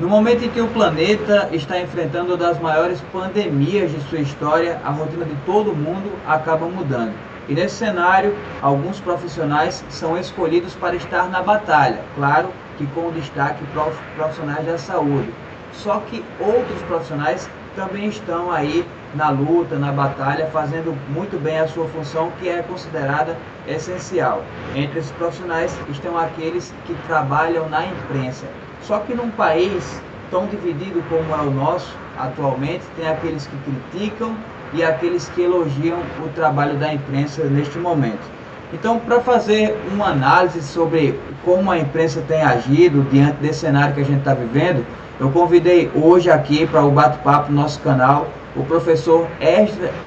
No momento em que o planeta está enfrentando uma das maiores pandemias de sua história, a rotina de todo mundo acaba mudando. E nesse cenário, alguns profissionais são escolhidos para estar na batalha, claro que com destaque profissionais da saúde. Só que outros profissionais também estão aí na luta, na batalha, fazendo muito bem a sua função, que é considerada essencial. Entre esses profissionais estão aqueles que trabalham na imprensa. Só que num país tão dividido como é o nosso atualmente, tem aqueles que criticam e aqueles que elogiam o trabalho da imprensa neste momento. Então, para fazer uma análise sobre como a imprensa tem agido diante desse cenário que a gente está vivendo, eu convidei hoje aqui para o bate-papo no nosso canal o professor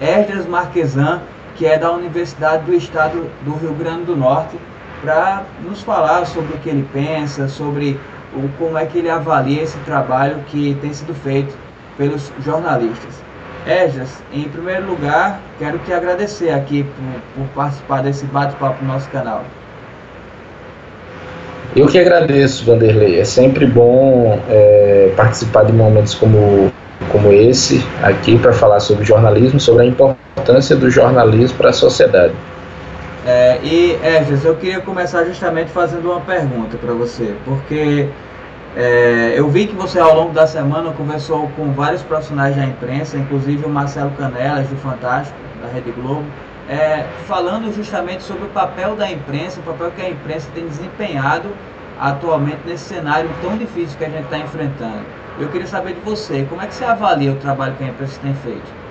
Esdras Marquesan, que é da Universidade do Estado do Rio Grande do Norte, para nos falar sobre o que ele pensa, sobre como é que ele avalia esse trabalho que tem sido feito pelos jornalistas. Esdras, em primeiro lugar, quero te agradecer aqui por participar desse bate-papo no nosso canal. Eu que agradeço, Vanderlei. É sempre bom participar de momentos como esse aqui para falar sobre jornalismo, sobre a importância do jornalismo para a sociedade. E Esdras, eu queria começar justamente fazendo uma pergunta para você, porque eu vi que você ao longo da semana conversou com vários profissionais da imprensa, inclusive o Marcelo Canelas do Fantástico, da Rede Globo, falando justamente sobre o papel da imprensa, o papel que a imprensa tem desempenhado atualmente nesse cenário tão difícil que a gente está enfrentando. Eu queria saber de você, como é que você avalia o trabalho que a imprensa tem feito?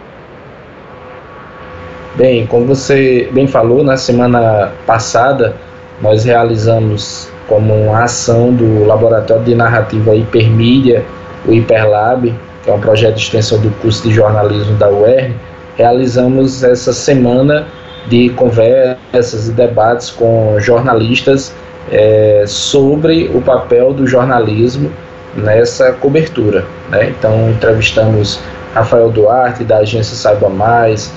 Bem, como você bem falou, na semana passada nós realizamos como uma ação do Laboratório de Narrativa Hipermídia, o Hiperlab, que é um projeto de extensão do curso de jornalismo da UERN, realizamos essa semana de conversas e debates com jornalistas sobre o papel do jornalismo nessa cobertura, né? Então entrevistamos Rafael Duarte, da agência Saiba Mais,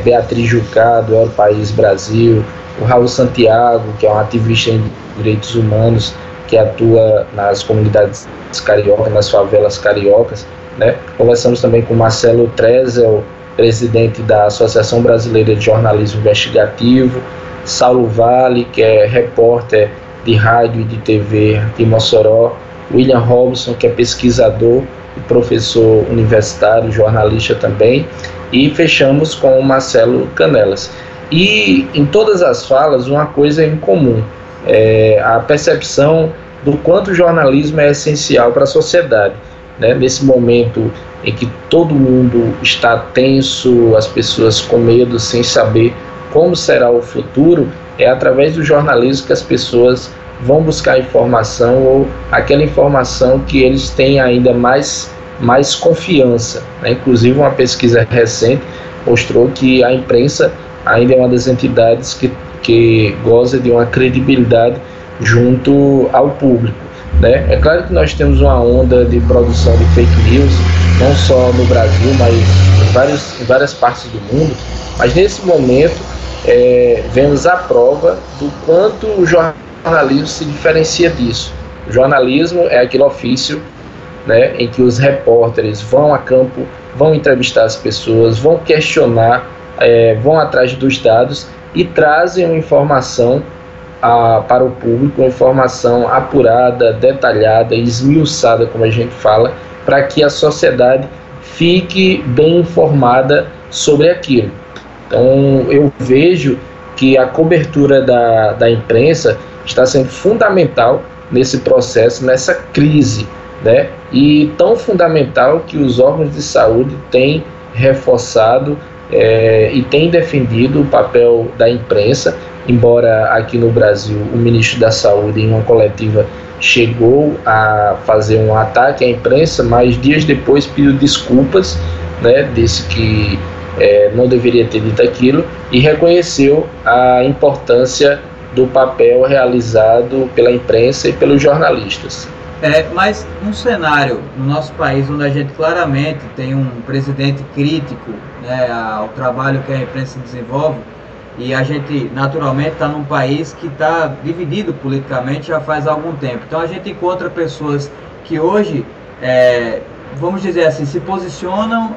Beatriz Jucá, do El País Brasil, o Raul Santiago, que é um ativista em direitos humanos, que atua nas comunidades cariocas, nas favelas cariocas, né? Conversamos também com Marcelo Trezel, presidente da Associação Brasileira de Jornalismo Investigativo, Saulo Vale, que é repórter de rádio e de TV em Mossoró, William Robson, que é pesquisador e professor universitário, jornalista também, e fechamos com o Marcelo Canelas. E em todas as falas, uma coisa é em comum, a percepção do quanto o jornalismo é essencial para a sociedade, né? Nesse momento em que todo mundo está tenso, as pessoas com medo, sem saber como será o futuro, é através do jornalismo que as pessoas vão buscar informação, ou aquela informação que eles têm ainda mais confiança, né? Inclusive uma pesquisa recente mostrou que a imprensa ainda é uma das entidades que goza de uma credibilidade junto ao público, né? É claro que nós temos uma onda de produção de fake news, não só no Brasil, mas em várias partes do mundo, mas nesse momento vemos a prova do quanto o jornalismo se diferencia disso. O jornalismo é aquele ofício, né, em que os repórteres vão a campo, vão entrevistar as pessoas, vão questionar, vão atrás dos dados e trazem uma informação para o público, uma informação apurada, detalhada, esmiuçada, como a gente fala, para que a sociedade fique bem informada sobre aquilo. Então eu vejo que a cobertura da imprensa está sendo fundamental nesse processo, nessa crise, né? E tão fundamental que os órgãos de saúde têm reforçado e têm defendido o papel da imprensa, embora aqui no Brasil o ministro da Saúde, em uma coletiva, chegou a fazer um ataque à imprensa, mas dias depois pediu desculpas, né? Disse que não deveria ter dito aquilo e reconheceu a importância do papel realizado pela imprensa e pelos jornalistas. Mas um cenário no nosso país onde a gente claramente tem um presidente crítico, né, ao trabalho que a imprensa desenvolve, e a gente naturalmente está num país que está dividido politicamente já faz algum tempo. Então a gente encontra pessoas que hoje vamos dizer assim, se posicionam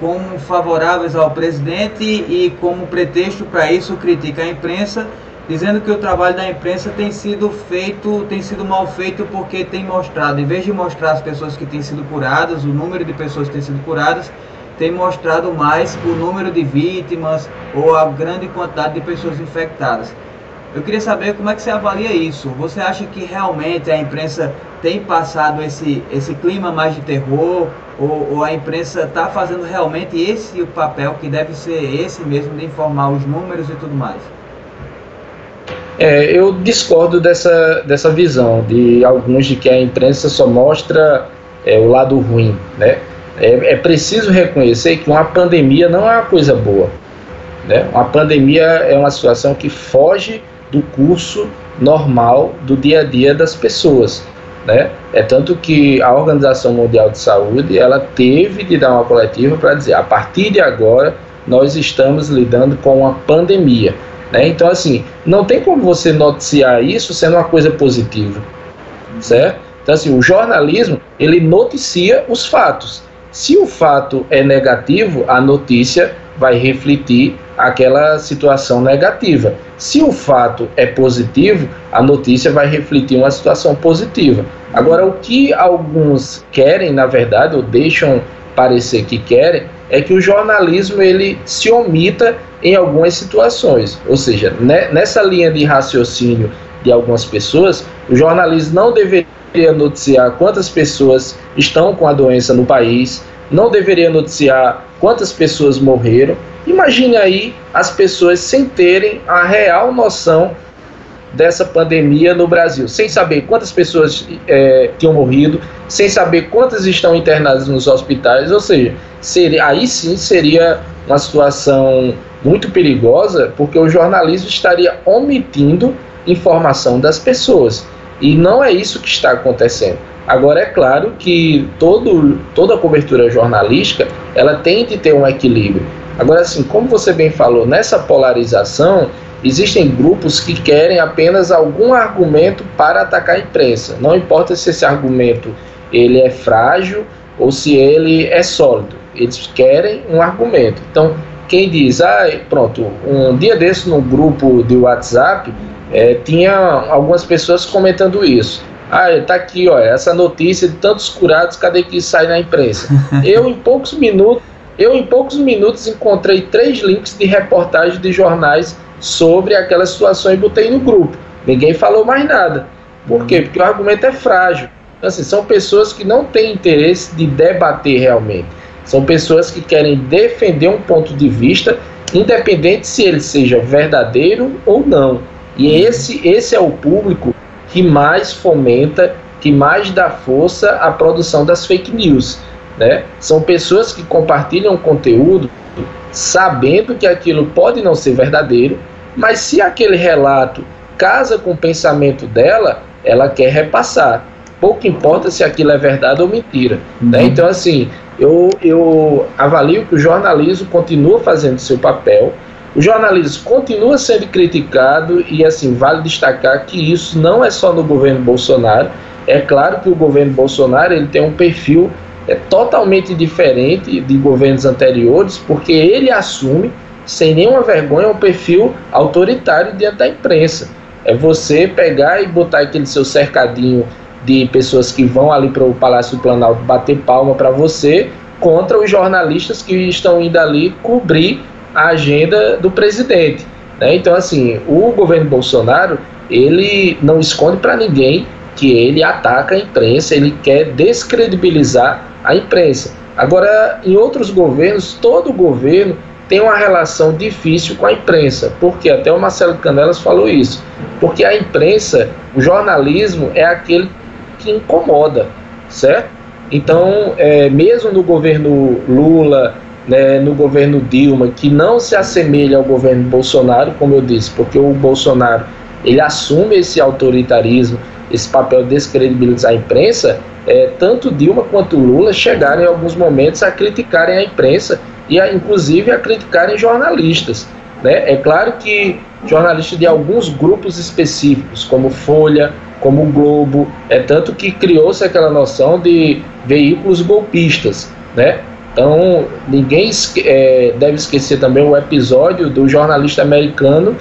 como favoráveis ao presidente e como pretexto para isso critica a imprensa, dizendo que o trabalho da imprensa tem sido mal feito porque tem mostrado, em vez de mostrar as pessoas que têm sido curadas, o número de pessoas que têm sido curadas, tem mostrado mais o número de vítimas ou a grande quantidade de pessoas infectadas. Eu queria saber como é que você avalia isso. Você acha que realmente a imprensa tem passado esse clima mais de terror, ou a imprensa está fazendo realmente esse o papel que deve ser esse mesmo, de informar os números e tudo mais? Eu discordo dessa visão de alguns de que a imprensa só mostra o lado ruim, né? É preciso reconhecer que uma pandemia não é uma coisa boa, né? Uma pandemia é uma situação que foge do curso normal do dia a dia das pessoas, né? É tanto que a Organização Mundial de Saúde, ela teve de dar uma coletiva para dizer, a partir de agora nós estamos lidando com uma pandemia, né? Então, assim, não tem como você noticiar isso sendo uma coisa positiva, certo? Então, assim, o jornalismo, ele noticia os fatos. Se o fato é negativo, a notícia vai refletir aquela situação negativa. Se o fato é positivo, a notícia vai refletir uma situação positiva. Agora, o que alguns querem, na verdade, ou deixam parecer que querem, é que o jornalismo ele se omita em algumas situações. Ou seja, nessa linha de raciocínio de algumas pessoas, o jornalismo não deveria noticiar quantas pessoas estão com a doença no país, não deveria noticiar quantas pessoas morreram. Imagine aí as pessoas sem terem a real noção dessa pandemia no Brasil, sem saber quantas pessoas tinham morrido, sem saber quantas estão internadas nos hospitais. Ou seja, aí sim seria uma situação muito perigosa, porque o jornalismo estaria omitindo informação das pessoas, e não é isso que está acontecendo. Agora, é claro que toda a cobertura jornalística ela tem de ter um equilíbrio. Agora, assim, como você bem falou, nessa polarização, existem grupos que querem apenas algum argumento para atacar a imprensa. Não importa se esse argumento ele é frágil ou se ele é sólido. Eles querem um argumento. Então, quem diz, pronto, um dia desse no grupo de WhatsApp, tinha algumas pessoas comentando isso. Tá aqui, ó, essa notícia de tantos curados, cadê que sai na imprensa? Eu em poucos minutos encontrei 3 links de reportagem de jornais sobre aquela situação e botei no grupo. Ninguém falou mais nada. Por quê? Porque o argumento é frágil. Então, assim, são pessoas que não têm interesse de debater realmente. São pessoas que querem defender um ponto de vista, independente se ele seja verdadeiro ou não. E esse é o público que mais fomenta, que mais dá força à produção das fake news, né? São pessoas que compartilham conteúdo sabendo que aquilo pode não ser verdadeiro, mas se aquele relato casa com o pensamento dela, ela quer repassar. Pouco importa se aquilo é verdade ou mentira, né? Então, assim, eu avalio que o jornalismo continua fazendo seu papel. O jornalismo continua sendo criticado e, assim, vale destacar que isso não é só no governo Bolsonaro. É claro que o governo Bolsonaro ele tem um perfil totalmente diferente de governos anteriores, porque ele assume, sem nenhuma vergonha, um perfil autoritário diante da imprensa. É você pegar e botar aquele seu cercadinho de pessoas que vão ali para o Palácio do Planalto bater palma para você, contra os jornalistas que estão indo ali cobrir a agenda do presidente, né? Então, assim, o governo Bolsonaro, ele não esconde para ninguém que ele ataca a imprensa, ele quer descredibilizar a imprensa. Agora, em outros governos, todo governo tem uma relação difícil com a imprensa, porque até o Marcelo Canelas falou isso, porque a imprensa, o jornalismo é aquele que incomoda, certo? Então, mesmo no governo Lula, né, no governo Dilma, que não se assemelha ao governo Bolsonaro, como eu disse, porque o Bolsonaro ele assume esse autoritarismo, esse papel de descredibilizar a imprensa, tanto Dilma quanto Lula chegaram em alguns momentos a criticarem a imprensa e inclusive a criticarem jornalistas, né? É claro que jornalistas de alguns grupos específicos, como Folha, como o Globo, tanto que criou-se aquela noção de veículos golpistas, né? Então, ninguém deve esquecer também o episódio do jornalista americano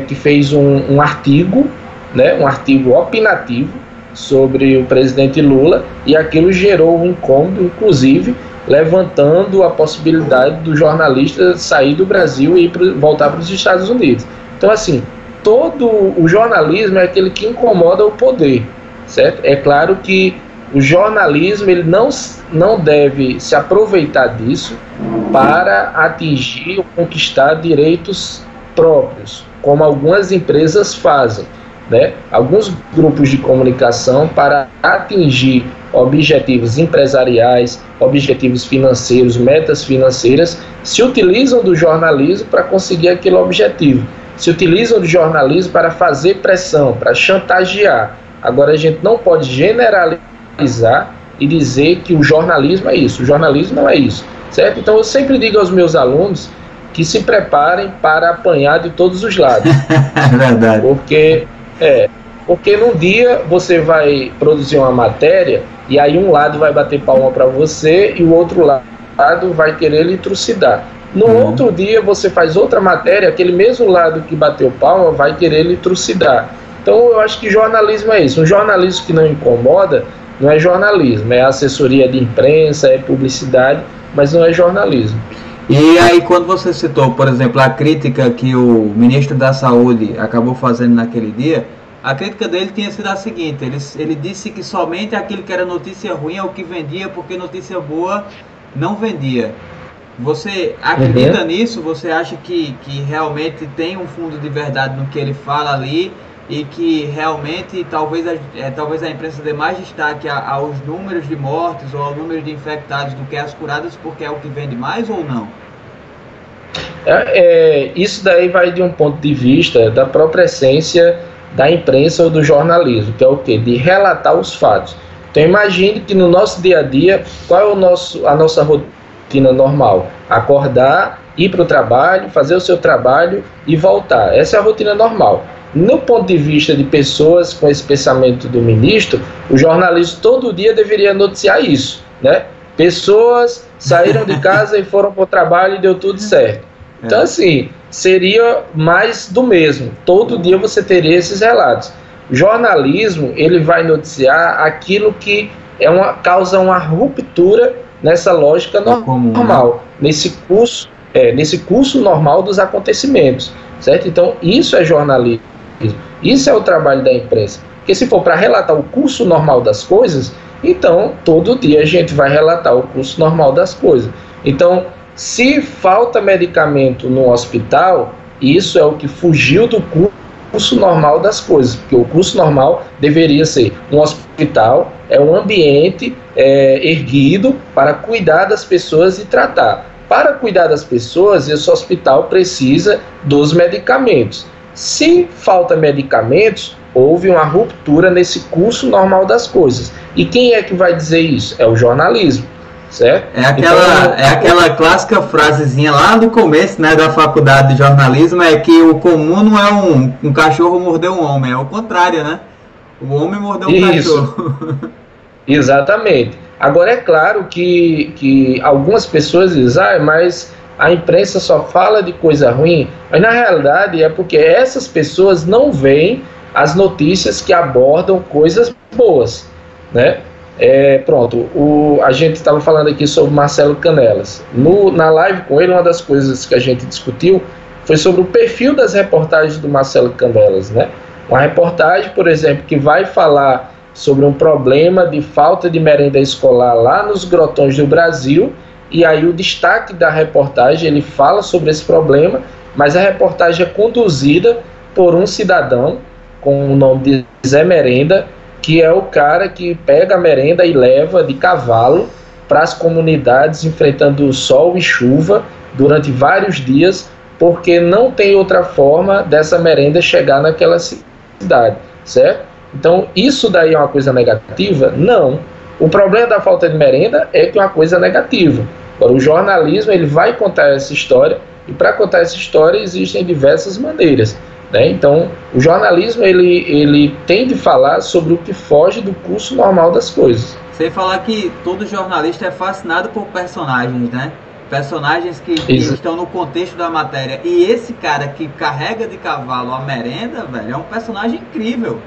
que fez um artigo, né, um artigo opinativo sobre o presidente Lula, e aquilo gerou um incômodo, inclusive, levantando a possibilidade do jornalista sair do Brasil e voltar para os Estados Unidos. Então, assim, todo o jornalismo é aquele que incomoda o poder, certo? É claro que o jornalismo ele não deve se aproveitar disso para atingir ou conquistar direitos próprios, como algumas empresas fazem, né? Alguns grupos de comunicação, para atingir objetivos empresariais, objetivos financeiros, metas financeiras, se utilizam do jornalismo para conseguir aquele objetivo, se utilizam do jornalismo para fazer pressão, para chantagear. Agora, a gente não pode generalizar e dizer que o jornalismo é isso. O jornalismo não é isso, certo? Então, eu sempre digo aos meus alunos que se preparem para apanhar de todos os lados. É verdade. Porque num dia você vai produzir uma matéria e aí um lado vai bater palma para você e o outro lado vai querer lhe trucidar. No outro dia você faz outra matéria, aquele mesmo lado que bateu palma vai querer lhe trucidar. Então eu acho que jornalismo é isso. Um jornalismo que não incomoda não é jornalismo, é assessoria de imprensa, é publicidade, mas não é jornalismo. E aí, quando você citou, por exemplo, a crítica que o ministro da Saúde acabou fazendo naquele dia, a crítica dele tinha sido a seguinte: ele disse que somente aquilo que era notícia ruim é o que vendia, porque notícia boa não vendia. Você acredita nisso? Você acha que realmente tem um fundo de verdade no que ele fala ali e que realmente talvez a imprensa dê mais destaque aos números de mortes ou ao número de infectados do que às curadas, porque é o que vende mais, ou não? Isso daí vai de um ponto de vista da própria essência da imprensa ou do jornalismo, que é o quê? De relatar os fatos. Então imagine que no nosso dia a dia, qual é a nossa rotina normal? Acordar, ir para o trabalho, fazer o seu trabalho e voltar. Essa é a rotina normal. No ponto de vista de pessoas com esse pensamento do ministro, o jornalismo todo dia deveria noticiar isso, né? Pessoas saíram de casa e foram para o trabalho e deu tudo certo. Então, assim, seria mais do mesmo. Todo dia você teria esses relatos. O jornalismo, ele vai noticiar aquilo que causa uma ruptura nessa lógica normal, nesse curso normal dos acontecimentos, certo? Então, isso é jornalismo. Isso é o trabalho da imprensa. Porque se for para relatar o curso normal das coisas, então, todo dia a gente vai relatar o curso normal das coisas. Então, se falta medicamento no hospital, isso é o que fugiu do curso normal das coisas, porque o curso normal deveria ser um hospital, um ambiente erguido para cuidar das pessoas e tratar. Para cuidar das pessoas, esse hospital precisa dos medicamentos. Se falta medicamentos, houve uma ruptura nesse curso normal das coisas. E quem é que vai dizer isso? É o jornalismo. Certo? Aquela clássica frasezinha lá do começo, né, da faculdade de jornalismo, é que o comum não é um cachorro morder um homem, é o contrário, né? O homem mordeu um cachorro. Exatamente. Agora é claro que algumas pessoas dizem, mas a imprensa só fala de coisa ruim, mas na realidade é porque essas pessoas não veem as notícias que abordam coisas boas, né? A gente estava falando aqui sobre Marcelo Canelas. Na live com ele, uma das coisas que a gente discutiu foi sobre o perfil das reportagens do Marcelo Canelas, né? Uma reportagem, por exemplo, que vai falar sobre um problema de falta de merenda escolar lá nos grotões do Brasil, e aí o destaque da reportagem, ele fala sobre esse problema, mas a reportagem é conduzida por um cidadão com o nome de Zé Merenda, que é o cara que pega a merenda e leva de cavalo para as comunidades, enfrentando sol e chuva durante vários dias, porque não tem outra forma dessa merenda chegar naquela cidade, certo? Então, isso daí é uma coisa negativa? Não. O problema da falta de merenda é que é uma coisa negativa. Agora, o jornalismo, ele vai contar essa história, e para contar essa história existem diversas maneiras. né? Então, o jornalismo ele tem de falar sobre o que foge do curso normal das coisas. Sem falar que todo jornalista é fascinado por personagens, né? Personagens que estão no contexto da matéria. E esse cara que carrega de cavalo a merenda, velho, é um personagem incrível.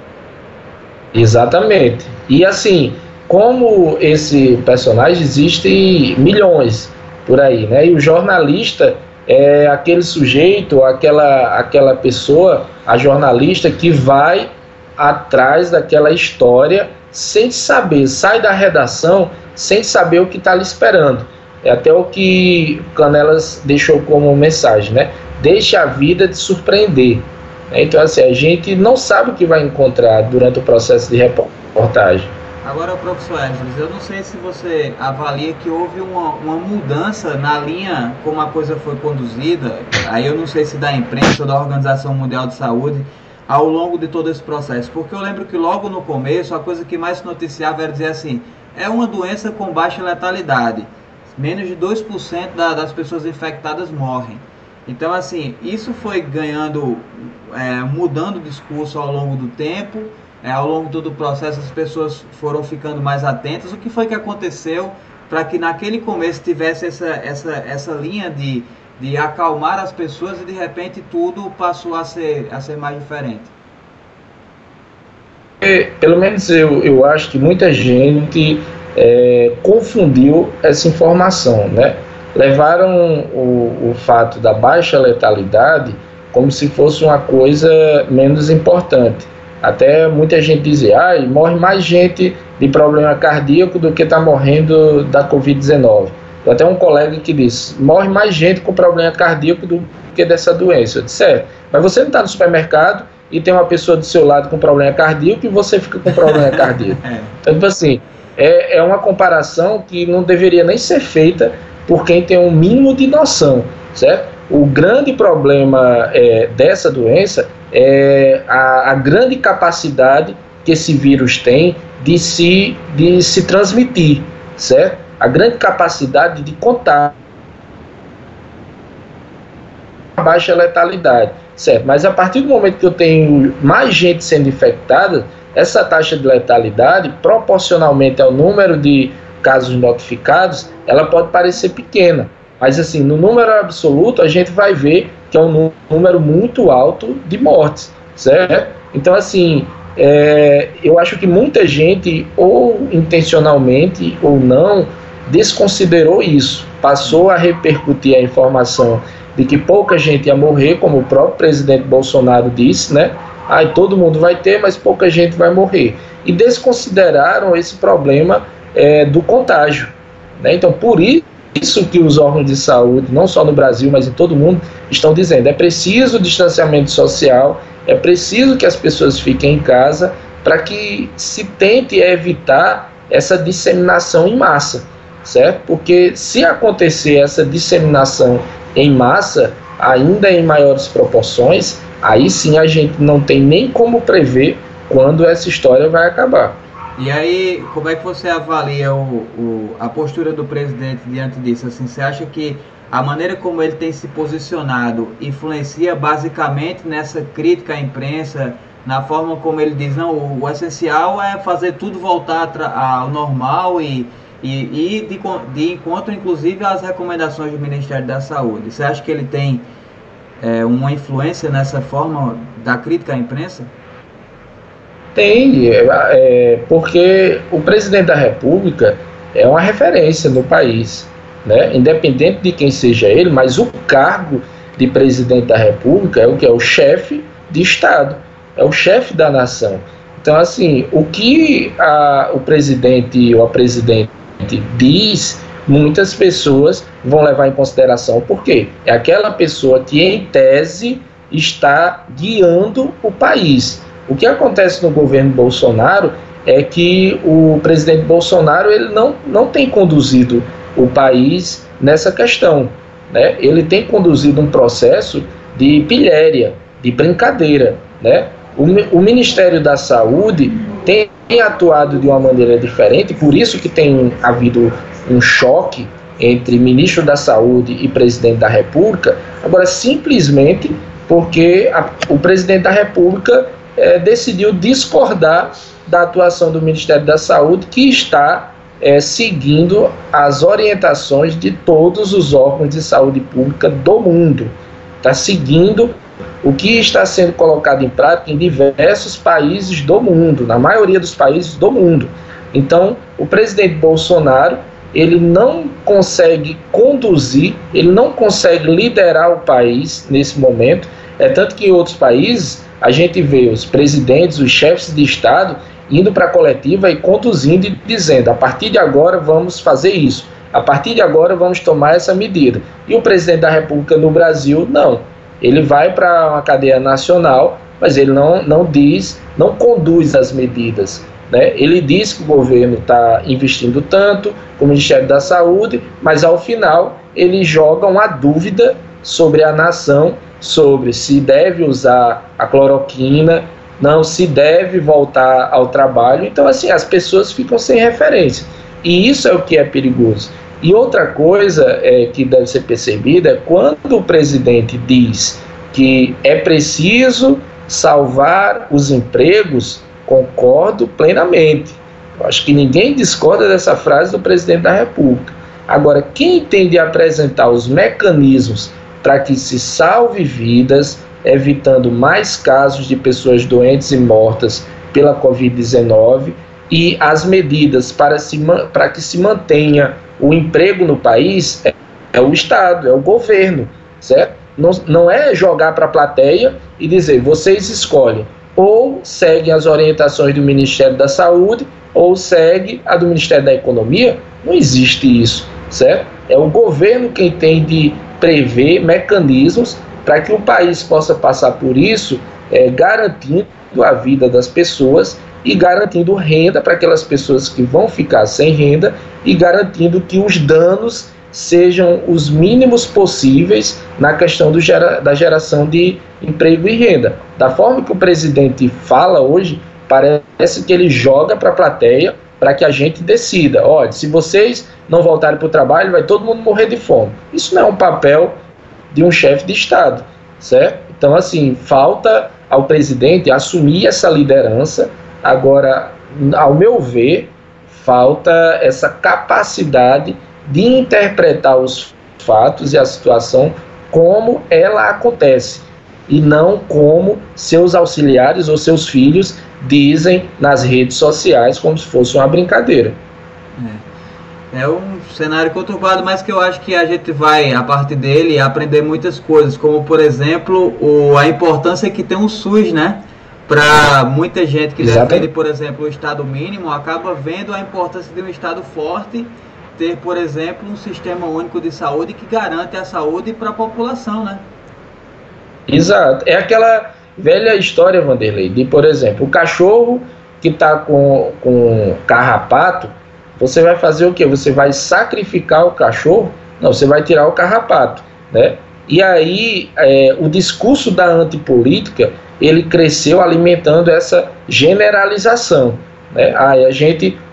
Exatamente. E assim, como esse personagem, existem milhões por aí, né? E o jornalista é aquele sujeito, aquela pessoa, a jornalista que vai atrás daquela história sem saber, sai da redação sem saber o que está lhe esperando. É até o que Canelas deixou como mensagem, né? Deixe a vida te surpreender. Então, assim, a gente não sabe o que vai encontrar durante o processo de reportagem. Agora, professor Esdras, eu não sei se você avalia que houve uma mudança na linha como a coisa foi conduzida, aí eu não sei se da imprensa ou da Organização Mundial de Saúde, ao longo de todo esse processo. Porque eu lembro que logo no começo, a coisa que mais se noticiava era dizer assim, é uma doença com baixa letalidade. Menos de 2% das pessoas infectadas morrem. Então, assim, isso foi ganhando, mudando o discurso ao longo do tempo, ao longo de todo o processo as pessoas foram ficando mais atentas. O que foi que aconteceu para que naquele começo tivesse essa linha de acalmar as pessoas e de repente tudo passou a ser mais diferente? Pelo menos eu acho que muita gente confundiu essa informação, né? Levaram o fato da baixa letalidade como se fosse uma coisa menos importante. Até muita gente dizia, morre mais gente de problema cardíaco do que está morrendo da Covid-19. Até um colega que disse, morre mais gente com problema cardíaco do que dessa doença. Eu disse, mas você não está no supermercado e tem uma pessoa do seu lado com problema cardíaco e você fica com problema cardíaco. Então, tipo assim, é uma comparação que não deveria nem ser feita por quem tem um mínimo de noção, certo? O grande problema dessa doença é a grande capacidade que esse vírus tem de se transmitir, certo? A grande capacidade de contar a baixa letalidade, certo? Mas a partir do momento que eu tenho mais gente sendo infectada, essa taxa de letalidade, proporcionalmente ao número de casos notificados, ela pode parecer pequena. Mas assim, no número absoluto, a gente vai ver que é um número muito alto de mortes, certo? Então, assim, eu acho que muita gente, ou intencionalmente ou não, desconsiderou isso. Passou a repercutir a informação de que pouca gente ia morrer, como o próprio presidente Bolsonaro disse, né? Todo mundo vai ter, mas pouca gente vai morrer. E desconsideraram esse problema do contágio, né? Então, por isso que os órgãos de saúde, não só no Brasil, mas em todo o mundo, estão dizendo, é preciso distanciamento social, é preciso que as pessoas fiquem em casa para que se tente evitar essa disseminação em massa, certo? Porque se acontecer essa disseminação em massa, ainda em maiores proporções, aí sim a gente não tem nem como prever quando essa história vai acabar. E aí, como é que você avalia a postura do presidente diante disso? Assim, você acha que a maneira como ele tem se posicionado influencia basicamente nessa crítica à imprensa, na forma como ele diz, não, o essencial é fazer tudo voltar ao normal e de encontro, inclusive, às recomendações do Ministério da Saúde? Você acha que ele tem uma influência nessa forma da crítica à imprensa? Tem, porque o presidente da República é uma referência no país, né? Independente de quem seja ele, mas o cargo de presidente da República é o que? É o chefe de Estado, é o chefe da nação. Então, assim, o que o presidente ou a presidente diz, muitas pessoas vão levar em consideração. Por quê? É aquela pessoa que, em tese, está guiando o país. O que acontece no governo Bolsonaro é que o presidente Bolsonaro ele não tem conduzido o país nessa questão, né? Ele tem conduzido um processo de pilhéria, de brincadeira, né? O Ministério da Saúde tem atuado de uma maneira diferente, por isso que tem havido um choque entre ministro da Saúde e presidente da República, agora simplesmente porque o presidente da República decidiu discordar da atuação do Ministério da Saúde, que está seguindo as orientações de todos os órgãos de saúde pública do mundo. Está seguindo o que está sendo colocado em prática em diversos países do mundo, na maioria dos países do mundo. Então, o presidente Bolsonaro, ele não consegue conduzir, ele não consegue liderar o país nesse momento. Tanto que em outros países, a gente vê os presidentes, os chefes de Estado, indo para a coletiva e conduzindo e dizendo: a partir de agora vamos fazer isso, a partir de agora vamos tomar essa medida. E o presidente da República no Brasil, não. Ele vai para uma cadeia nacional, mas ele não diz, não conduz as medidas, né? Ele diz que o governo está investindo tanto, com o Ministério da Saúde, mas ao final ele joga uma dúvida sobre a nação, sobre se deve usar a cloroquina, não, se deve voltar ao trabalho. Então, assim, as pessoas ficam sem referência. E isso é o que é perigoso. E outra coisa que deve ser percebida é quando o presidente diz que é preciso salvar os empregos, concordo plenamente. Eu acho que ninguém discorda dessa frase do presidente da República. Agora, quem tem de apresentar os mecanismos para que se salve vidas, evitando mais casos de pessoas doentes e mortas pela Covid-19, e as medidas para que se mantenha o emprego no país, é o Estado, é o governo, certo? Não é jogar para a plateia e dizer: vocês escolhem, ou seguem as orientações do Ministério da Saúde, ou segue a do Ministério da Economia. Não existe isso, certo? É o governo quem tem de prever mecanismos para que o país possa passar por isso, garantindo a vida das pessoas e garantindo renda para aquelas pessoas que vão ficar sem renda, e garantindo que os danos sejam os mínimos possíveis na questão da geração de emprego e renda. Da forma que o presidente fala hoje, parece que ele joga para a plateia para que a gente decida: olha, se vocês não voltarem para o trabalho, vai todo mundo morrer de fome. Isso não é um papel de um chefe de Estado, certo? Então, assim, falta ao presidente assumir essa liderança. Agora, ao meu ver, falta essa capacidade de interpretar os fatos e a situação como ela acontece, e não como seus auxiliares ou seus filhos dizem nas redes sociais, como se fosse uma brincadeira. É um cenário conturbado, mas que eu acho que a gente vai, a partir dele, aprender muitas coisas, como, por exemplo, a importância que tem o SUS, né? Para muita gente que defende, por exemplo, o Estado mínimo, acaba vendo a importância de um Estado forte ter, por exemplo, um sistema único de saúde que garante a saúde para a população, né? Exato. É aquela velha história, Vanderlei, de, por exemplo, o cachorro que está com carrapato, você vai fazer o quê? Você vai sacrificar o cachorro? Não, você vai tirar o carrapato, né? E aí, o discurso da antipolítica, ele cresceu alimentando essa generalização, né?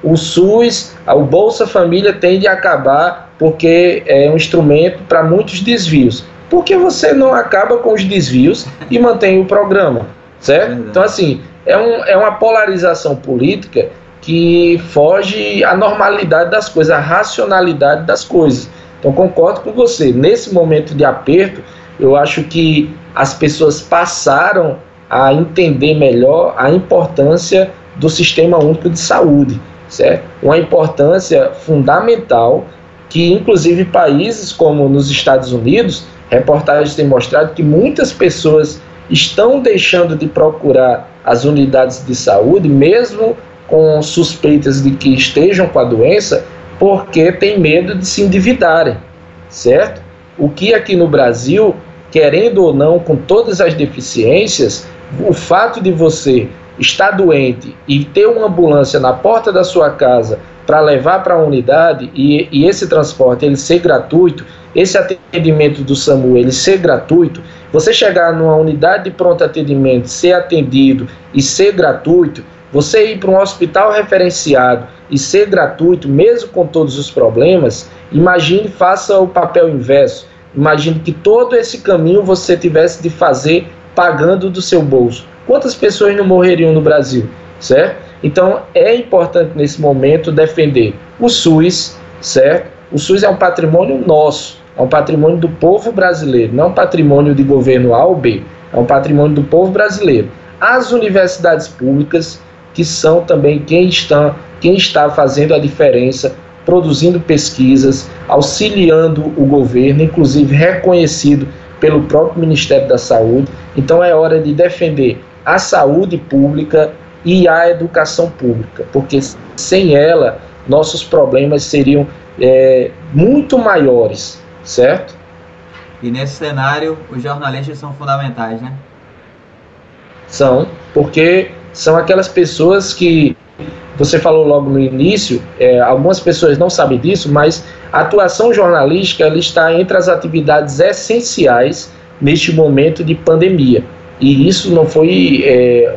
O SUS, o Bolsa Família tem de acabar porque é um instrumento para muitos desvios. Por que você não acaba com os desvios e mantém o programa, certo? Então, assim, é uma polarização política que foge à normalidade das coisas, à racionalidade das coisas. Então, concordo com você. Nesse momento de aperto, eu acho que as pessoas passaram a entender melhor a importância do Sistema Único de Saúde, certo? Uma importância fundamental que, inclusive, países como nos Estados Unidos, reportagens têm mostrado que muitas pessoas estão deixando de procurar as unidades de saúde, mesmo com suspeitas de que estejam com a doença, porque tem medo de se endividarem, certo? O que aqui no Brasil, querendo ou não, com todas as deficiências, o fato de você estar doente e ter uma ambulância na porta da sua casa para levar para a unidade e esse transporte ele ser gratuito, esse atendimento do SAMU ele ser gratuito, você chegar numa unidade de pronto atendimento, ser atendido e ser gratuito, você ir para um hospital referenciado e ser gratuito, mesmo com todos os problemas, imagine, faça o papel inverso. imagine que todo esse caminho você tivesse de fazer pagando do seu bolso. Quantas pessoas não morreriam no Brasil, certo? Então é importante nesse momento defender o SUS, certo? O SUS é um patrimônio nosso, é um patrimônio do povo brasileiro, não é um patrimônio de governo A ou B, é um patrimônio do povo brasileiro. As universidades públicas, que são também quem está fazendo a diferença, produzindo pesquisas, auxiliando o governo, inclusive reconhecido pelo próprio Ministério da Saúde. Então é hora de defender a saúde pública e a educação pública, porque sem ela nossos problemas seriam muito maiores, certo? E nesse cenário os jornalistas são fundamentais, né? São, porque são aquelas pessoas que você falou logo no início, algumas pessoas não sabem disso, mas a atuação jornalística ela está entre as atividades essenciais neste momento de pandemia. E isso não foi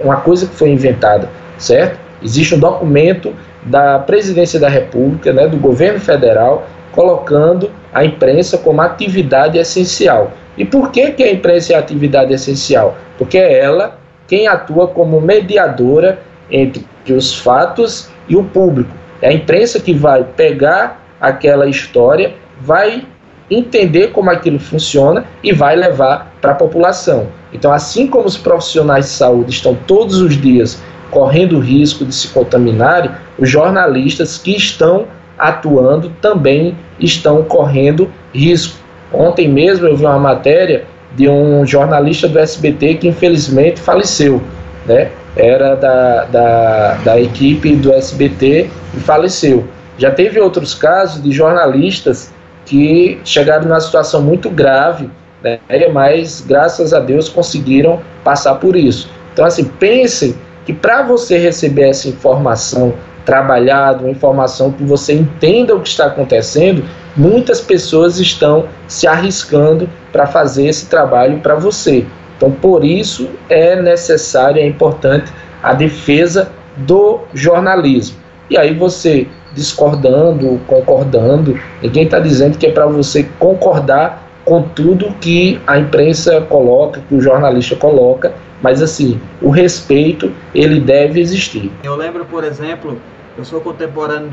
uma coisa que foi inventada, certo? Existe um documento da Presidência da República, né, do governo federal, colocando a imprensa como atividade essencial. E por que a imprensa é atividade essencial? Porque é ela quem atua como mediadora entre os fatos e o público. É a imprensa que vai pegar aquela história, vai entender como aquilo funciona e vai levar para a população. Então, assim como os profissionais de saúde estão todos os dias correndo o risco de se contaminarem, os jornalistas que estão atuando também estão correndo risco. Ontem mesmo eu vi uma matéria de um jornalista do SBT que infelizmente faleceu, né? Era da equipe do SBT e faleceu. Já teve outros casos de jornalistas que chegaram numa situação muito grave, né? Mas graças a Deus conseguiram passar por isso. Então assim, pensem que para você receber essa informação trabalhada, uma informação que você entenda o que está acontecendo, muitas pessoas estão se arriscando para fazer esse trabalho para você. Então, por isso é necessário, é importante a defesa do jornalismo. E aí você discordando, concordando, ninguém está dizendo que é para você concordar com tudo que a imprensa coloca, que o jornalista coloca, mas assim, o respeito, ele deve existir. Eu lembro, por exemplo, eu sou contemporâneo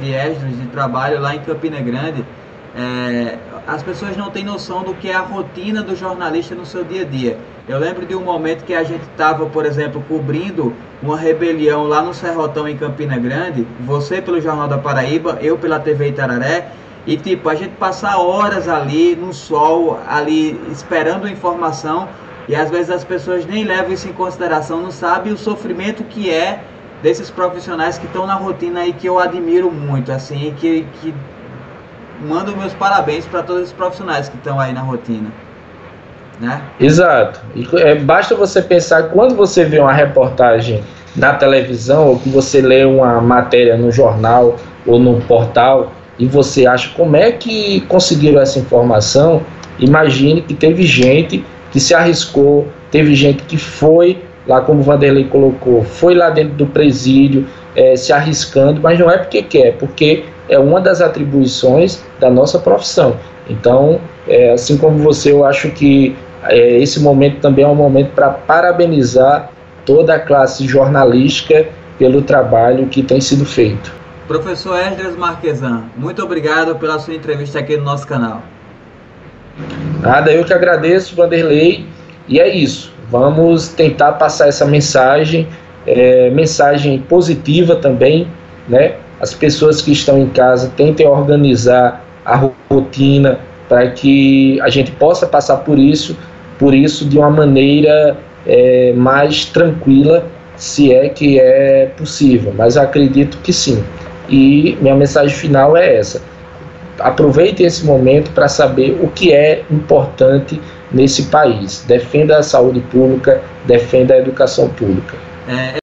de Esdras, de trabalho lá em Campina Grande. As pessoas não têm noção do que é a rotina do jornalista no seu dia a dia. Eu lembro de um momento que a gente estava, por exemplo, cobrindo uma rebelião lá no Serrotão em Campina Grande, você pelo Jornal da Paraíba, eu pela TV Itararé, e tipo, a gente passar horas ali no sol, ali esperando informação, e às vezes as pessoas nem levam isso em consideração, não sabem o sofrimento que é desses profissionais que estão na rotina e que eu admiro muito, assim, que mando meus parabéns para todos os profissionais que estão aí na rotina, né? Exato. E, basta você pensar, quando você vê uma reportagem na televisão ou que você lê uma matéria no jornal ou no portal e você acha como é que conseguiram essa informação, imagine que teve gente que se arriscou, teve gente que foi lá, como o Vanderlei colocou, foi lá dentro do presídio, se arriscando, mas não é porque quer, porque é uma das atribuições da nossa profissão. Então, assim como você, eu acho que esse momento também é um momento para parabenizar toda a classe jornalística pelo trabalho que tem sido feito. Professor Esdras Marquesan, muito obrigado pela sua entrevista aqui no nosso canal. Nada, eu que agradeço, Vanderlei, e é isso. Vamos tentar passar essa mensagem, mensagem positiva também, né? As pessoas que estão em casa tentem organizar a rotina para que a gente possa passar por isso de uma maneira mais tranquila, se é que é possível, mas eu acredito que sim. E minha mensagem final é essa: aproveitem esse momento para saber o que é importante nesse país. Defenda a saúde pública, defenda a educação pública.